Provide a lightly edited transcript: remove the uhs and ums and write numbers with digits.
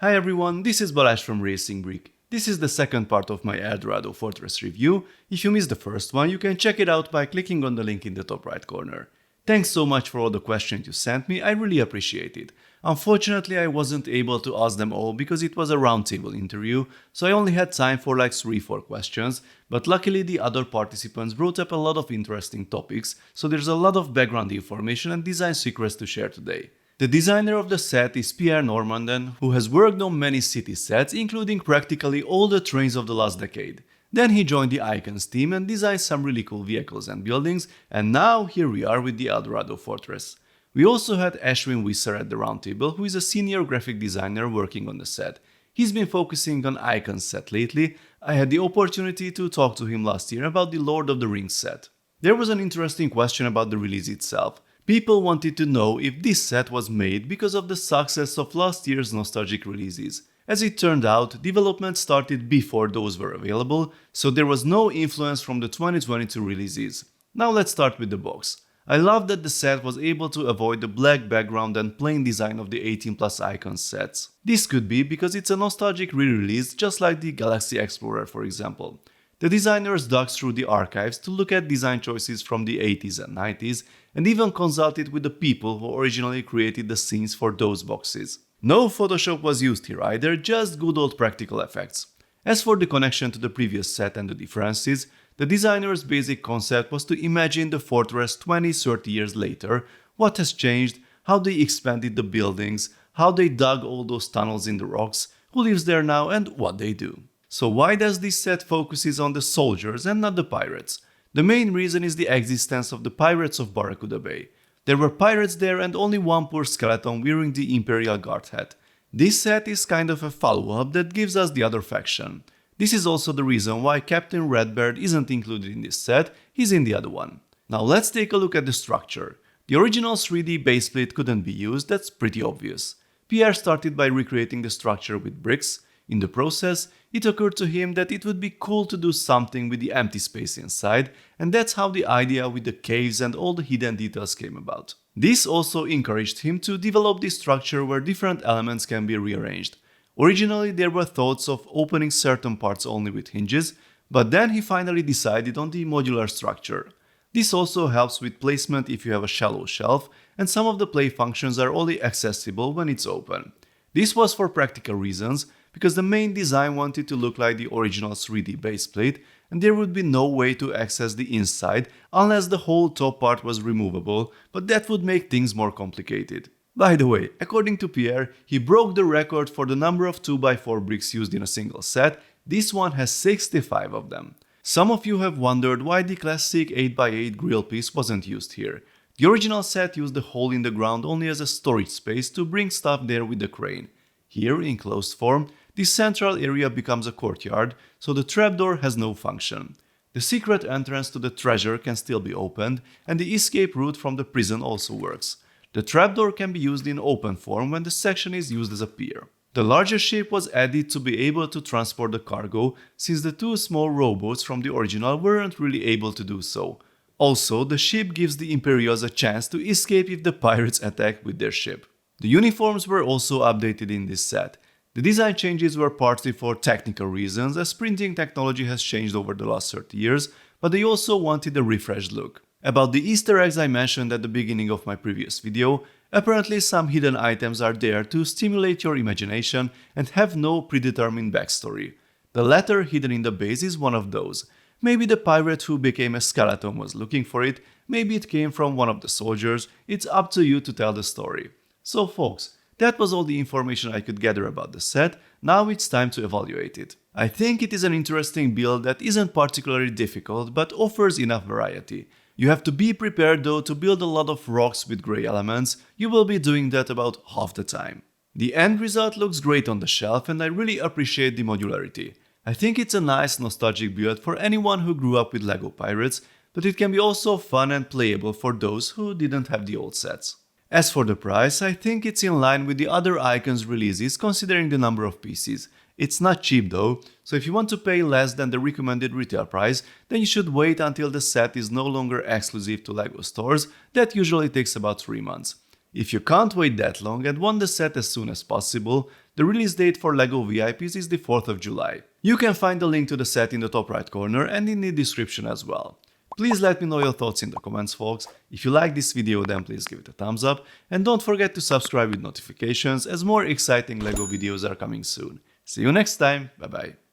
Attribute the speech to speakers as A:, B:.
A: Hi everyone, this is Balázs from Racing Brick. This is the second part of my Eldorado Fortress review. If you missed the first one, you can check it out by clicking on the link in the top right corner. Thanks so much for all the questions you sent me, I really appreciate it. Unfortunately, I wasn't able to ask them all because it was a roundtable interview, so I only had time for like 3-4 questions, but luckily the other participants brought up a lot of interesting topics, so there's a lot of background information and design secrets to share today. The designer of the set is Pierre Normandin, who has worked on many city sets, including practically all the trains of the last decade. Then he joined the Icons team and designed some really cool vehicles and buildings, and now here we are with the Eldorado Fortress. We also had Ashwin Visser at the roundtable, who is a senior graphic designer working on the set. He's been focusing on Icons set lately. I had the opportunity to talk to him last year about the Lord of the Rings set. There was an interesting question about the release itself. People wanted to know if this set was made because of the success of last year's nostalgic releases. As it turned out, development started before those were available, so there was no influence from the 2022 releases. Now let's start with the box. I love that the set was able to avoid the black background and plain design of the 18+ Icons sets. This could be because it's a nostalgic re-release, just like the Galaxy Explorer for example. The designers dug through the archives to look at design choices from the 80s and 90s and even consulted with the people who originally created the scenes for those boxes. No Photoshop was used here either, just good old practical effects. As for the connection to the previous set and the differences, the designer's basic concept was to imagine the fortress 20-30 years later, what has changed, how they expanded the buildings, how they dug all those tunnels in the rocks, who lives there now and what they do. So why does this set focuses on the soldiers and not the pirates? The main reason is the existence of the Pirates of Barracuda Bay. There were pirates there and only one poor skeleton wearing the Imperial Guard hat. This set is kind of a follow-up that gives us the other faction. This is also the reason why Captain Redbeard isn't included in this set, he's in the other one. Now let's take a look at the structure. The original 3D base plate couldn't be used, that's pretty obvious. Pierre started by recreating the structure with bricks. In the process, it occurred to him that it would be cool to do something with the empty space inside, and that's how the idea with the caves and all the hidden details came about. This also encouraged him to develop this structure where different elements can be rearranged. Originally there were thoughts of opening certain parts only with hinges, but then he finally decided on the modular structure. This also helps with placement if you have a shallow shelf, and some of the play functions are only accessible when it's open. This was for practical reasons, because the main design wanted to look like the original 3D base plate, and there would be no way to access the inside unless the whole top part was removable, but that would make things more complicated. By the way, according to Pierre, he broke the record for the number of 2x4 bricks used in a single set. This one has 65 of them. Some of you have wondered why the classic 8x8 grill piece wasn't used here. The original set used the hole in the ground only as a storage space to bring stuff there with the crane. Here, in closed form, this central area becomes a courtyard, so the trapdoor has no function. The secret entrance to the treasure can still be opened, and the escape route from the prison also works. The trapdoor can be used in open form when the section is used as a pier. The larger ship was added to be able to transport the cargo, since the two small rowboats from the original weren't really able to do so. Also, the ship gives the Imperials a chance to escape if the pirates attack with their ship. The uniforms were also updated in this set. The design changes were partly for technical reasons, as printing technology has changed over the last 30 years, but they also wanted a refreshed look. About the Easter eggs I mentioned at the beginning of my previous video, apparently some hidden items are there to stimulate your imagination and have no predetermined backstory. The letter hidden in the base is one of those. Maybe the pirate who became a skeleton was looking for it, maybe it came from one of the soldiers, it's up to you to tell the story. So folks, that was all the information I could gather about the set, now it's time to evaluate it. I think it is an interesting build that isn't particularly difficult but offers enough variety. You have to be prepared though to build a lot of rocks with grey elements, you will be doing that about half the time. The end result looks great on the shelf and I really appreciate the modularity. I think it's a nice nostalgic build for anyone who grew up with LEGO Pirates, but it can be also fun and playable for those who didn't have the old sets. As for the price, I think it's in line with the other Icons releases considering the number of pieces. It's not cheap though, so if you want to pay less than the recommended retail price, then you should wait until the set is no longer exclusive to LEGO stores, that usually takes about 3 months. If you can't wait that long and want the set as soon as possible, the release date for LEGO VIPs is the 4th of July. You can find the link to the set in the top right corner and in the description as well. Please let me know your thoughts in the comments, folks. If you like this video, then please give it a thumbs up and don't forget to subscribe with notifications as more exciting LEGO videos are coming soon. See you next time, bye bye.